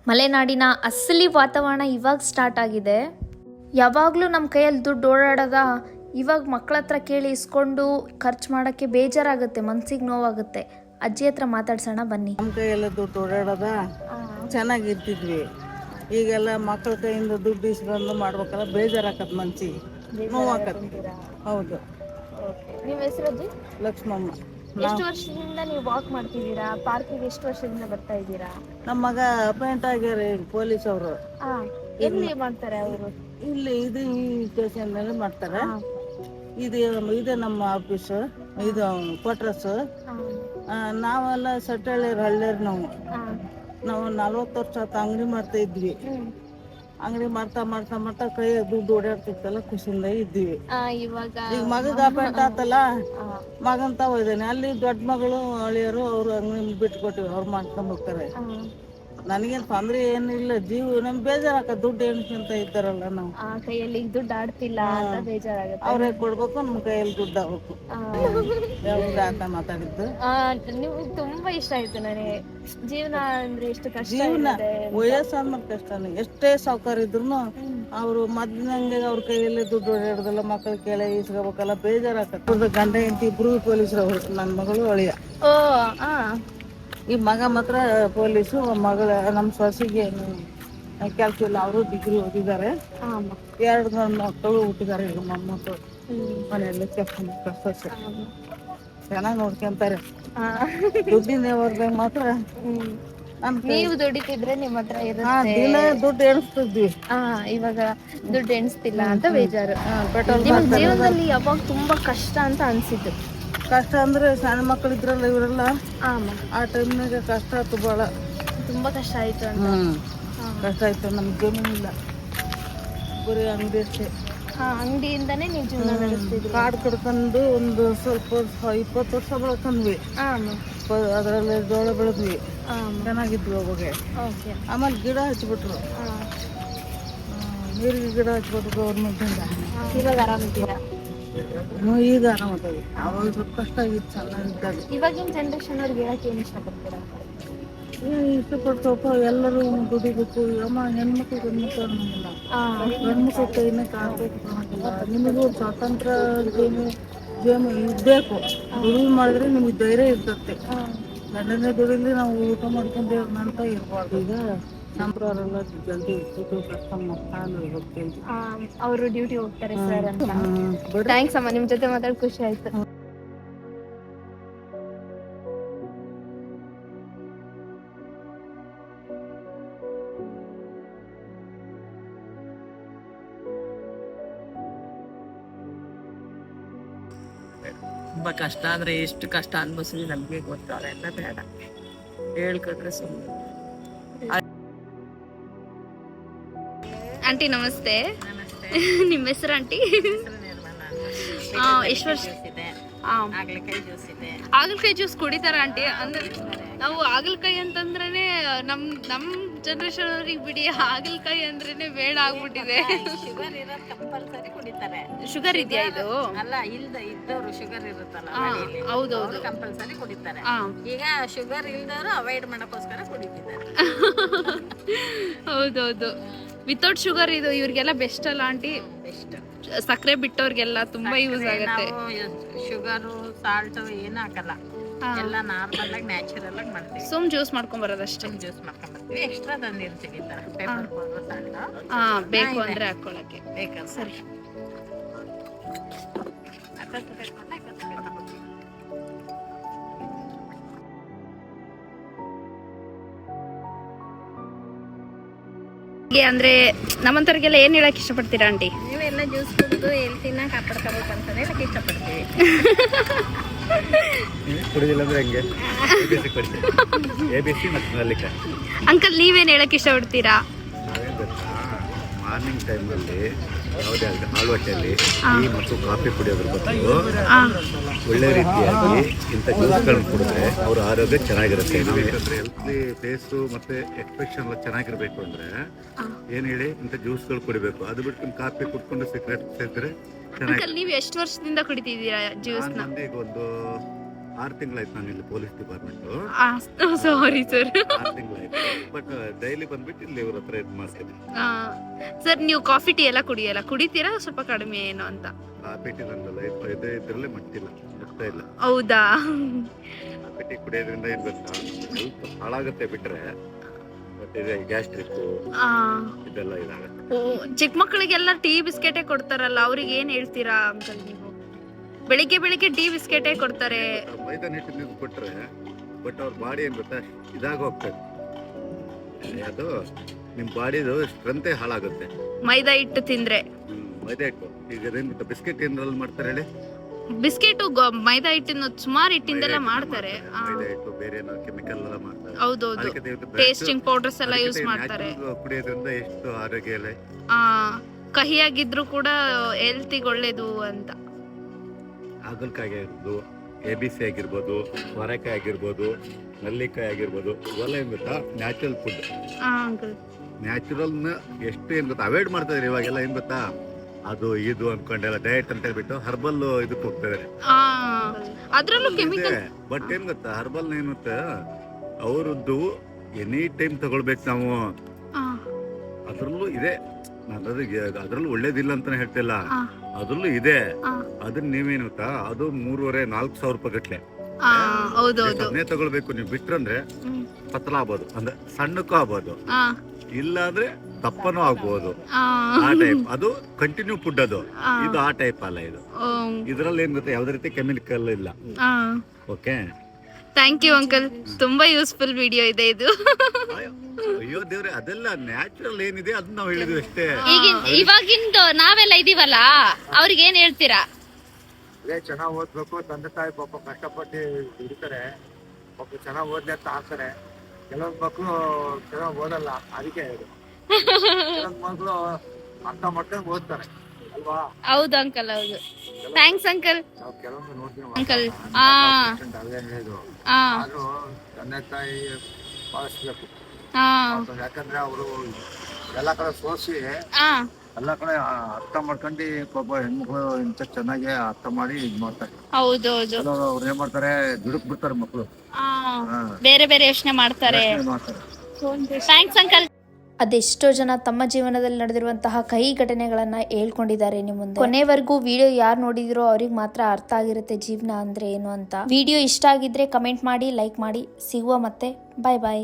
ಮಲೆನಾಡಿನ ಅಸಲಿ ವಾತಾವರಣ ಇವಾಗ ಸ್ಟಾರ್ಟ್ ಆಗಿದೆ. ಯಾವಾಗಲೂ ನಮ್ಮ ಕೈಯಲ್ಲಿ ದುಡ್ಡು ಓಡಾಡೋದ, ಇವಾಗ ಮಕ್ಕಳ ಹತ್ರ ಕೇಳಿ ಇಸ್ಕೊಂಡು ಖರ್ಚು ಮಾಡೋಕ್ಕೆ ಬೇಜಾರಾಗುತ್ತೆ, ಮನ್ಸಿಗೆ ನೋವಾಗುತ್ತೆ. ಅಜ್ಜಿ ಹತ್ರ ಮಾತಾಡ್ಸೋಣ ಬನ್ನಿ. ನಮ್ಮ ಕೈಯೆಲ್ಲ ದುಡ್ಡು ಓಡಾಡೋದ ಚೆನ್ನಾಗಿರ್ತಿದ್ವಿ. ಈಗೆಲ್ಲ ಮಕ್ಕಳ ಕೈಯಿಂದ ದುಡ್ಡು ಇಸ್ಕೊಂಡು ಮಾಡ್ಬೇಕಲ್ಲ, ಬೇಜಾರಾಕತ್ ಮನ್ಸಿಗೆ, ನೋವಾಕತ್. ಹೌದು. ನಿಮ್ಮ ಹೆಸರು ಅಜ್ಜಿ? ಲಕ್ಷ್ಮಮ್ಮ. ಎಷ್ಟು ವರ್ಷದಿಂದ ನೀವು ವಾಕ್ ಮಾಡ್ತಿದ್ದೀರಾ? ಪಾರ್ಕಿಗೆ ಎಷ್ಟು ವರ್ಷದಿಂದ ಬರ್ತಾ ಇದ್ದೀರಾ? ನಮ್ಮ ಮಗ ಅಪಾಯಿಂಟ್ ಆಗ್ಯಾರ ಪೊಲೀಸ್ ಅವರು. ಎಲ್ಲಿ ಮಾಡ್ತಾರೆ ಅವರು? ಇಲ್ಲಿ ಇದು ಈ ಸ್ಟೇಷನ್ ಮೇಲೆ ಮಾಡ್ತಾರೆ. ಇದೆ ನಮ್ಮ ಆಫೀಸ್, ಇದು ಕ್ವಾರ್ಟರ್ಸ್. ನಾವೆಲ್ಲ ಸಟ್ಟಳ್ಳಿಯರ್ ಹಳ್ಳಿಯರ್. ನಾವು 40 ವರ್ಷ ಆತ ಅಂಗಡಿ ಮಾಡ್ತಾ ಇದ್ವಿ. ಅಂಗಡಿ ಮಾಡ್ತಾ ಮಾಡ್ತಾ ಮಾಡ್ತಾ ಕೈ ದುಡ್ಡು ಓಡಾಡ್ತಿತ್ತಲ್ಲ, ಖುಷಿಯಿಂದ ಇದ್ದೀವಿ. ಈಗ ಮಗಗ ಅಪಾಯಿಂಟ್ ಆತಲ್ಲ, ಮಗನ್ ತಗೋದೇನೆ ಅಲ್ಲಿ ದೊಡ್ಡ ಮಗಳು ಅಳಿಯರು ಅವ್ರು ಅಂಗಡಿ ಬಿಟ್ಕೊಟ್ಟಿವಿ, ಅವ್ರು ಮಾಡ್ಕೊಂಡ್ ಹೋಗ್ತಾರೆ. ನನಗೇನು ತೊಂದ್ರೆ ಏನಿಲ್ಲ. ಜೀವ ನಮ್ಗೆ ಬೇಜಾರಾಕ ದುಡ್ಡು ಎಣಿಸ್ಕೊಂತ ಇದ್ದಾರಲ್ಲ, ನಾವು ಕೈಯಲ್ಲಿ ದುಡ್ಡು ಆಡ್ತಿಲ್ಲ ಅಂತ ಬೇಜಾರಾಗುತ್ತೆ. ಅವ್ರೇ ಕೊಡ್ಬೇಕು, ನಮ್ಮ ಕೈಯಲ್ಲಿ ದುಡ್ಡು ಆಗ್ಬೇಕು. ಯಾವ್ದು ಆತ ಮಾತಾಡಿದ್ದು ನಿಮ್ಗೆ ತುಂಬಾ ಇಷ್ಟ ಆಯ್ತು. ನನಗೆ ಜೀವನ ಅಂದ್ರೆ ಎಷ್ಟು ಕಷ್ಟ. ಜೀವನ ವಯಸ್ಸಾದ್ಮೇಲೆ ಕಷ್ಟನೇ. ಎಷ್ಟೇ ಸಾವುಕಾರ ಇದ್ರು ಅವ್ರು ಮೊದ್ಲಿನಂಗೆ ಅವ್ರ ಕೈಯಲ್ಲಿ ದುಡ್ಡು ಓಡಾಡೋದಲ್ಲ, ಮಕ್ಕಳ ಕೇಳಿ ಇಸ್ಕೋಬೇಕಲ್ಲ, ಬೇಜಾರಾಕತ್ತೆ. ಗಂಡ ಹೆಂಡತಿ ಇಬ್ರು ಪೊಲೀಸರು, ನನ್ನ ಮಗಳು ಅಳಿಯ. ಈ ಮಗ ಮಾತ್ರ ಪೊಲೀಸು, ಮಗಳ ನಮ್ಮ ಸೊಸೆಗೆ ಕೆಲಸ ಇಲ್ಲ, ಅವರು ಡಿಗ್ರಿ ಓದಿದ್ದಾರೆ. 2 ಗಂಡು ಮಕ್ಕಳು ಹುಟ್ಟಿದ್ದಾರೆ. ಈಗ ಮೊಮ್ಮಕ್ಕಳು ಮನೆಯಲ್ಲಿ ಕೆಲಸ ಸೊಸೆ ಚೆನ್ನಾಗಿ ನೋಡ್ಕೊಂತಾರೆ. ದುಡ್ಡಿನ ವ್ಯವಹಾರದಾಗ ಮಾತ್ರ ನೀವು ದುಡಿತಿದ್ರೆ ನಿಮ್ಮ ಹತ್ರ ದಿನ ದುಡ್ಡು ಎಣಿಸ್ತಿದ್ವಿ. ಇವಾಗ ದುಡ್ಡು ಎಣಿಸ್ತಿಲ್ಲ ಅಂತ ಬೇಜಾರು. ಜೀವನದಲ್ಲಿ ಯಾವಾಗ ತುಂಬಾ ಕಷ್ಟ ಅಂತ ಅನ್ಸಿದ್ದು? ಕಷ್ಟ ಅಂದ್ರೆ ಸಣ್ಣ ಮಕ್ಕಳು ಇದ್ರಲ್ಲ, ಇವರೆಲ್ಲ ಆ ಟೈಮ್ನಾಗ ಕಷ್ಟ ಆಯ್ತು, ಭಾಳ ತುಂಬಾ ಕಷ್ಟ ಆಯ್ತು ಅಂತ. ಕಷ್ಟ ಆಯ್ತು. ನಮ್ಗೆ ಜಮೀನಿಲ್ಲ, ಬರೀ ಅಂಗಡಿ ಅಷ್ಟೇ. ಅಂಗಡಿಯಿಂದಾನೇ ನೀವು ಜೀವನ ನಡೆಸ್ತಿದ್ರಿ? ಕಾಡು ಕಡ್ಕೊಂಡು ಒಂದು ಸ್ವಲ್ಪ 20 ವರ್ಷ ಬೆಳ್ಕೊಂಡ್ವಿ. ಅದರಲ್ಲಿ ಜೋಳ ಬೆಳೆದ್ವಿ, ಚೆನ್ನಾಗಿದ್ವಿ ಅವಾಗ. ಆಮೇಲೆ ಗಿಡ ಹಚ್ಬಿಟ್ರು, ನೀರಿಗೆ ಗಿಡ ಹಚ್ಬಿಟ್ರು ಗೌರ್ಮೆಂಟಿಂದ. ಇವಾಗ ಆರಾಮಿದ್ದೀರಾ? ಈಗ ಆರಾಮದಾಗಿ. ಅವಾಗ ಸ್ವಲ್ಪ ಕಷ್ಟ ಆಗಿತ್ತು ಚೆನ್ನಾಗಿದ್ದಾಗ. ಇವಾಗಿನ ಜನ್ರೇಷನ್ ಅವ್ರಿಗೆ ಹೇಳಕ್ಕೆ ಏನು ಇಷ್ಟಪಡ್ತೀರಾ? ಇಷ್ಟಪಡ್ತಪ್ಪ, ಎಲ್ಲರೂ ದುಡಿಬೇಕು. ಅಮ್ಮ ಹೆಣ್ಮಕ್ಳು ಗಂಡ್ಮಕ್ಳು ಅನ್ನೋಂಗಿಲ್ಲ, ಗಂಡ್ಮಕ್ಳು ಕೈನೇ ಕಾಣ್ಬೇಕು ಅನ್ನೋಂಗಿಲ್ಲ. ನಿಮಗೂ ಸ್ವಾತಂತ್ರ್ಯ ಜೇಮ ಇರಬೇಕು. ದುಡಿಮೆ ಮಾಡಿದ್ರೆ ನಿಮಗೆ ಧೈರ್ಯ ಇರ್ತದೆ. ಗಂಡನೇ ದುಡಿಲಿ ನಾವು ಊಟ ಮಾಡ್ಕೊಂಡೇವ್ ಅಂತ ಇರಬಾರ್ದು. ಈಗ ನಮ್ಮವರೆಲ್ಲ ಜಲ್ದಿ ದುಡ್ಡು ಕರ್ಕೊಂಡು ಮಾಡ್ತಾನೆ ಹೋಗ್ತೇವೆ. ಅವರು ಡ್ಯೂಟಿ ಹೋಗ್ತಾರೆ ಸರ್ ಅಂತ. ಥ್ಯಾಂಕ್ಸ್ ಅಮ್ಮ, ನಿಮ್ಮ ಜೊತೆ ಮಾತಾಡಿ ಖುಷಿ ಆಯ್ತು. ತುಂಬ ಕಷ್ಟ ಅಂದರೆ ಎಷ್ಟು ಕಷ್ಟ ಅನ್ಭವಿಸಿದ್ವಿ ನಮಗೆ ಗೊತ್ತಾಗ ಎಲ್ಲ ಬೇಡ ಹೇಳ್ಕೊಂಡ್ರೆ ಸುಮ್ಮನೆ. ಆಂಟಿ ನಮಸ್ತೆ. ನಿಮ್ಮ ಹೆಸರು ಆಂಟಿ? ಎಷ್ಟು ವರ್ಷ? ಹಾಗಲಕಾಯಿ ಜ್ಯೂಸ್ ಕುಡಿತಾರ ಆಂಟಿ? ಅಂದ್ರೆ ನಾವು ಹಾಗಲಕಾಯಿ ಅಂತಂದ್ರೆ ನಮ್ ಜನರೇಷನ್ ಅವ್ರಿಗೆ ಬಿಡಿ, ಹಾಗಲಕಾಯಿ ಅಂದ್ರೇನೆ ಬೇಡ ಆಗ್ಬಿಟ್ಟಿದೆ. ಶುಗರ್ ಇರೋದು ಕಂಪಲ್ಸರಿ ಕುಡಿತಾರೆ. ಶುಗರ್ ಇದೆಯಾ ಇದು? ಅಲ್ಲ, ಇದ್ದವರು ಶುಗರ್ ಇರುತ್ತಲ್ಲ, ಹೌದೌದು, ಕಂಪಲ್ಸರಿ ಕುಡಿತಾರೆ. ಈಗ ಶುಗರ್ ಇಲ್ದವರು ಅವಾಯ್ಡ್ ಮಾಡಕ್ಕೋಸ್ಕರ ಕುಡಿತಿದ್ದಾರೆ. ಹೌದೌದು. ವಿತೌಟ್ ಶುಗರ್ ಇದು ಇವ್ರಿಗೆಲ್ಲ ಬೆಸ್ಟ್ ಅಲ್ಲ ಆಂಟಿ? ಬೆಸ್ಟ್. ಸಕ್ಕರೆ ಬಿಟ್ಟವ್ರಿಗೆಲ್ಲ ತುಂಬಾ ಯೂಸ್ ಆಗುತ್ತೆ. ಶುಗರು ಸಾಲ್ಟ್ ಏನು ಹಾಕಲ್ಲ, ಎಲ್ಲ ನಾರ್ಮಲ್ ಆಗಿ ನ್ಯಾಚುರಲ್ ಆಗಿ ಮಾಡ್ತೀವಿ. ಸುಮ್ ಜ್ಯೂಸ್ ಮಾಡ್ಕೊಂಡ್ ಬರೋದಷ್ಟೇ. ಜ್ಯೂಸ್ ಮಾಡ್ಕೊಂಡ್ ಬರ್ತೀವಿ. ಎಕ್ಸ್ಟ್ರಾ ತಂದಿರ್ತೀವಿ ಈ ತರ ಪೇಪರ್ ಪೌಡರ್ ಸಾಲ್ಟ್ ಬೇಕು ಅಂದ್ರೆ ಹಾಕೊಳ್ಳಕ್ಕೆ. ಬೇಕಾ? ಸರಿ. ಅಂದ್ರೆ ನಮ್ಮಂತವ್ರಿಗೆಲ್ಲ ಏನ್ ಹೇಳಕ್ ಇಷ್ಟಪಡ್ತೀರಾ ಆಂಟಿ? ನೀವೆಲ್ಲ ಜ್ಯೂಸ್ ಕುಡಿದು ಹೆಲ್ತಿನ ಕಾಪಾಡ್ಕೋಬೇಕಂತಾನೆ ಹೇಳಕ್ ಇಷ್ಟಪಡ್ತೀವಿ. ಅಂಕಲ್ ನೀವೇನ್ ಹೇಳಕ್ ಇಷ್ಟಪಡ್ತೀರಾ? ಮಾರ್ನಿಂಗ್ ಟೈಮಲ್ಲಿ ಯಾವುದೇ ಆಗಲಿ ಹಾಲು ಹೊಟ್ಟೆಯಲ್ಲಿ ಟೀ ಮತ್ತು ಕಾಫಿ ಕುಡಿಯೋದ್ರ ಬದಲು ಒಳ್ಳೆ ರೀತಿಯಾಗಿ ಇಂಥ ಜ್ಯೂಸ್ಗಳನ್ನ ಕುಡಿದ್ರೆ ಅವ್ರ ಆರೋಗ್ಯ ಚೆನ್ನಾಗಿರುತ್ತೆ. ನಾವು ಹೆಲ್ತ್ಲಿ ಫೇಸು ಮತ್ತು ಎಕ್ಸ್ಪ್ರೆಷನ್ ಎಲ್ಲ ಚೆನ್ನಾಗಿರ್ಬೇಕು ಅಂದರೆ ಏನು ಹೇಳಿ ಇಂಥ ಜ್ಯೂಸ್ಗಳು ಕುಡಿಬೇಕು. ಅದು ಬಿಟ್ಟು ಕಾಫಿ ಕುಡ್ಕೊಂಡು ಸಿಗರೇಟ್ ಸೇರಿದ್ರೆ ಚೆನ್ನಾಗಿ. ನೀವು ಎಷ್ಟು ವರ್ಷದಿಂದ ಕುಡಿತಿದ್ದೀರಾ ಜ್ಯೂಸ್ನ? ಈಗ ಒಂದು 6 ತಿಂಗಳಾಯ್ತು ನಾನು ಇಲ್ಲಿ ಪೊಲೀಸ್ ಡಿಪಾರ್ಟ್ಮೆಂಟ್. Sorry sir. 6 ತಿಂಗಳಾಯ್ತು. ಬಟ್ ಡೈಲಿ ಬಂದ್ಬಿಟ್ಟು ಇಲ್ಲಿ ಇವ್ರ ಹತ್ರ ಇದು ಮಾಡ್ತೀನಿ. ಸರ್ ನೀವು ಕಾಫಿ ಟೀ ಎಲ್ಲ ಕುಡಿತೀರಾ ಸ್ವಲ್ಪ ಕಡಿಮೆ ಏನೋ ಅಂತ? ಕಾಫಿ ಟೀ ನಂದಲ್ಲ ಇದ್ರಲ್ಲೇ ಮಟ್ಟಿಲ್ಲ, ಮುಗ್ತಾ ಇಲ್ಲ. ಹೌದಾ? ಕಾಫಿ ಟೀ ಕುಡಿಯೋದ್ರಿಂದ ಏನ್ ಗೊತ್ತಾ, ಹೆಲ್ತ್ ಹಾಳಾಗುತ್ತೆ ಬಿಟ್ರೆ ಮತ್ತೆ ಇದೆ ಗ್ಯಾಸ್ಟ್ರಿಕ್ ಇದೆಲ್ಲ ಇದಾಗುತ್ತೆ. ಚಿಕ್ಕ ಮಕ್ಕಳಿಗೆಲ್ಲ ಟೀ ಬಿಸ್ಕೆಟೇ ಕೊಡ್ತಾರಲ್ಲ, ಅವ್ರಿಗೆ ಏನ್ ಹೇಳ್ತೀರಾ ಅಂಕಲ್ ನೀವು? ಬೆಳಿಗ್ಗೆ ಟೀ ಬಿಸ್ಕೆಟೇ ಕೊಡ್ತಾರೆ. ಮೈದಾ ಹಿಟ್ಟಿನ ಕೊಟ್ರೆ ಬಟ್ ಅವ್ರ ಬಾಡಿ ಏನ್ ಗೊತ್ತಾ ಇದಾಗ ಹೋಗ್ತದೆ, ಅದು ನಿಮ್ ಬಾಡಿದು ಸ್ಟ್ರೆಂತ್ ಹಾಳಾಗುತ್ತೆ ಮೈದಾ ಹಿಟ್ಟು ತಿಂದ್ರೆ. ಮೈದಾ ಹಿಟ್ಟು ಈಗ ಏನ್ ಗೊತ್ತಾ ಬಿಸ್ಕೆಟ್ ಏನ್ರಲ್ಲಿ ಮಾಡ್ತಾರೆ ಹೇಳಿ? ಬಿಸ್ಕೆಟ್ ಮೈದಾ ಹಿಟ್ಟಿನ ಸುಮಾರು ಹಿಟ್ಟಿಂದೆಲ್ಲ ಮಾಡ್ತಾರೆ. ಮೈದಾ ಹಿಟ್ಟು ಬೇರೆ ಏನೋ ಕೆಮಿಕಲ್ ಎಲ್ಲ ಮಾಡ್ತಾರೆ. ಹೌದೌದು, ಟೇಸ್ಟಿಂಗ್ ಪೌಡರ್ಸ್ ಎಲ್ಲ ಯೂಸ್ ಮಾಡ್ತಾರೆ. ಕುಡಿಯೋದ್ರಿಂದ ಎಷ್ಟು ಆರೋಗ್ಯ ಇಲ್ಲ. ಕಹಿಯಾಗಿದ್ರು ಕೂಡ ಹೆಲ್ತಿಗೆ ಒಳ್ಳೇದು ಅಂತ. ಹಾಗಲಕಾಯಿ ಆಗಿರ್ಬೋದು, ABC ಆಗಿರ್ಬೋದು, ಸೋರೆಕಾಯಿ ಆಗಿರ್ಬೋದು, ನಲ್ಲಿಕಾಯಿ ಆಗಿರ್ಬೋದು, ಇವೆಲ್ಲ ಏನ್ ಗೊತ್ತಾ ನ್ಯಾಚುರಲ್ ಫುಡ್. ನ್ಯಾಚುರಲ್ ನ ಎಷ್ಟು ಏನ್ ಗೊತ್ತಾ ಅವಾಯ್ಡ್ ಮಾಡ್ತಾ ಇದಾರೆ ಇವಾಗೆಲ್ಲ. ಏನ್ ಗೊತ್ತಾ ಅದು ಇದು ಅನ್ಕೊಂಡೆಲ್ಲ ಡಯಟ್ ಅಂತ ಹೇಳ್ಬಿಟ್ಟು ಹರ್ಬಲ್ ಇದಕ್ಕೆ ಹೋಗ್ತಾ ಇದಾರೆ. ಅದ್ರಲ್ಲೂ ಕೆಮಿಕಲ್. ಬಟ್ ಏನ್ ಗೊತ್ತಾ ಹರ್ಬಲ್ ಏನುತ್ತ ಅವರದ್ದು ಎನಿ ಟೈಮ್ ತಗೊಳ್ಬೇಕು ನಾವು. ಅದ್ರಲ್ಲೂ ಇದೆ, ಅದ್ರಲ್ಲೂ ಒಳ್ಳೇದಿಲ್ಲ ಅಂತಾನೆ ಹೇಳ್ತಿಲ್ಲ, ಅದ್ರಲ್ಲೂ ಇದೆ. ಅದನ್ನ ನೀವೇನು ಗೊತ್ತಾ ಅದು 3,500-4,000 ರೂಪಾಯಿ ಗಟ್ಲೆ ಅದನ್ನೇ ತಗೊಳ್ಬೇಕು. ನೀವು ಬಿಟ್ರಂದ್ರೆ ಪತಲ ಆಗ್ಬೋದು, ಅಂದ್ರೆ ಸಣ್ಣಕ್ಕೂ ಆಗ್ಬೋದು, ಇಲ್ಲ ಅಂದ್ರೆ ದಪ್ಪನೂ ಆಗ್ಬೋದು. ಆ ಟೈಪ್ ಅದು ಕಂಟಿನ್ಯೂ ಫುಡ್. ಅದು ಇದು ಆ ಟೈಪ್ ಅಲ್ಲ. ಇದು ಇದ್ರಲ್ಲಿ ಏನ್ ಗೊತ್ತಾ ಯಾವ್ದೇ ರೀತಿ ಕೆಮಿಕಲ್ ಇಲ್ಲ. ಓಕೆ, ಥ್ಯಾಂಕ್ ಯು ಅಂಕಲ್, ತುಂಬಾ ಯೂಸ್ಫುಲ್ ವಿಡಿಯೋ ಇದೆ ಇದು. ಅಯ್ಯೋ ದೇವ್ರೆ, ಅದೆಲ್ಲ ನ್ಯಾಚುರಲ್ ಏನಿದೆ ಅದನ್ನ ನಾವು ಹೇಳಿದ್ವಿ ಅಷ್ಟೇ. ಇವಾಗಿಂದ ನಾವೆಲ್ಲ ಇದೀವಲ್ಲ, ಅವ್ರಿಗೆ ಏನ್ ಹೇಳ್ತೀರಾ? ಅದೇ ಚೆನ್ನಾಗಿ ಓದ್ಬೇಕು, ತಂದೆ ತಾಯಿ ಪಾಪ ಕಷ್ಟಪಟ್ಟು ದುಡಿತಾರೆ, ಪಾಪ ಚೆನ್ನಾಗಿ ಓದ್ಲಿ ಅಂತ ಹಾಕ್ತಾರೆ. ಕೆಲವೊಂದು ಮಕ್ಕಳು ಚೆನ್ನಾಗಿ ಓದಲ್ಲ, ಅದಕ್ಕೆ ಇದು ಕೆಲವೊಂದು ಮಕ್ಕಳು ಅರ್ಥ ಮಾಡ್ಕೊಂಡು ಓದ್ತಾರೆ ಅಲ್ವಾ? ಹೌದು ಅಂಕಲ್, ಹೌದು. Thanks uncle. ನಾವು ಕೆಲವೊಂದು ನೋಡ್ತೀವಿ ಅಂಕಲ್. ಅದೇ ಹೇಳಿದ್ರು, ಆದ್ರೂ ತಂದೆ ತಾಯಿ ಪಾಲಿಸ್ಬೇಕು. ಯಾಕಂದ್ರೆ ಅವರು ಎಲ್ಲ ಕಡೆ ಸೋಸಿ ಎಲ್ಲ ಕಡೆ ಅರ್ಥ ಮಾಡ್ಕೊಂಡು ಪಾಪ ಹೆಣ್ಮಕ್ಳು ಇಂತ ಚೆನ್ನಾಗಿ ಅರ್ಥ ಮಾಡಿ ಇದ್ ಮಾಡ್ತಾರೆ. ಹೌದೌದು, ಅವ್ರು ಏನ್ ಮಾಡ್ತಾರೆ, ದುಡುಕ್ ಬಿಡ್ತಾರೆ ಮಕ್ಕಳು, ಬೇರೆ ಬೇರೆ ಯೋಚನೆ ಮಾಡ್ತಾರೆ. Thanks uncle. ಅದೆಷ್ಟೋ ಜನ ತಮ್ಮ ಜೀವನದಲ್ಲಿ ನಡೆದಿರುವಂತಹ ಕಹಿ ಘಟನೆಗಳನ್ನ ಹೇಳ್ಕೊಂಡಿದ್ದಾರೆ ನಿಮ್ಮ ಮುಂದೆ. ಕೊನೆವರೆಗೂ ವಿಡಿಯೋ ಯಾರು ನೋಡಿದಿರೋ ಅವ್ರಿಗೆ ಮಾತ್ರ ಅರ್ಥ ಆಗಿರುತ್ತೆ ಜೀವನ ಅಂದ್ರೆ ಏನು ಅಂತ. ವಿಡಿಯೋ ಇಷ್ಟ ಆಗಿದ್ರೆ ಕಮೆಂಟ್ ಮಾಡಿ, ಲೈಕ್ ಮಾಡಿ. ಸಿಗುವ ಮತ್ತೆ, ಬಾಯ್ ಬಾಯ್.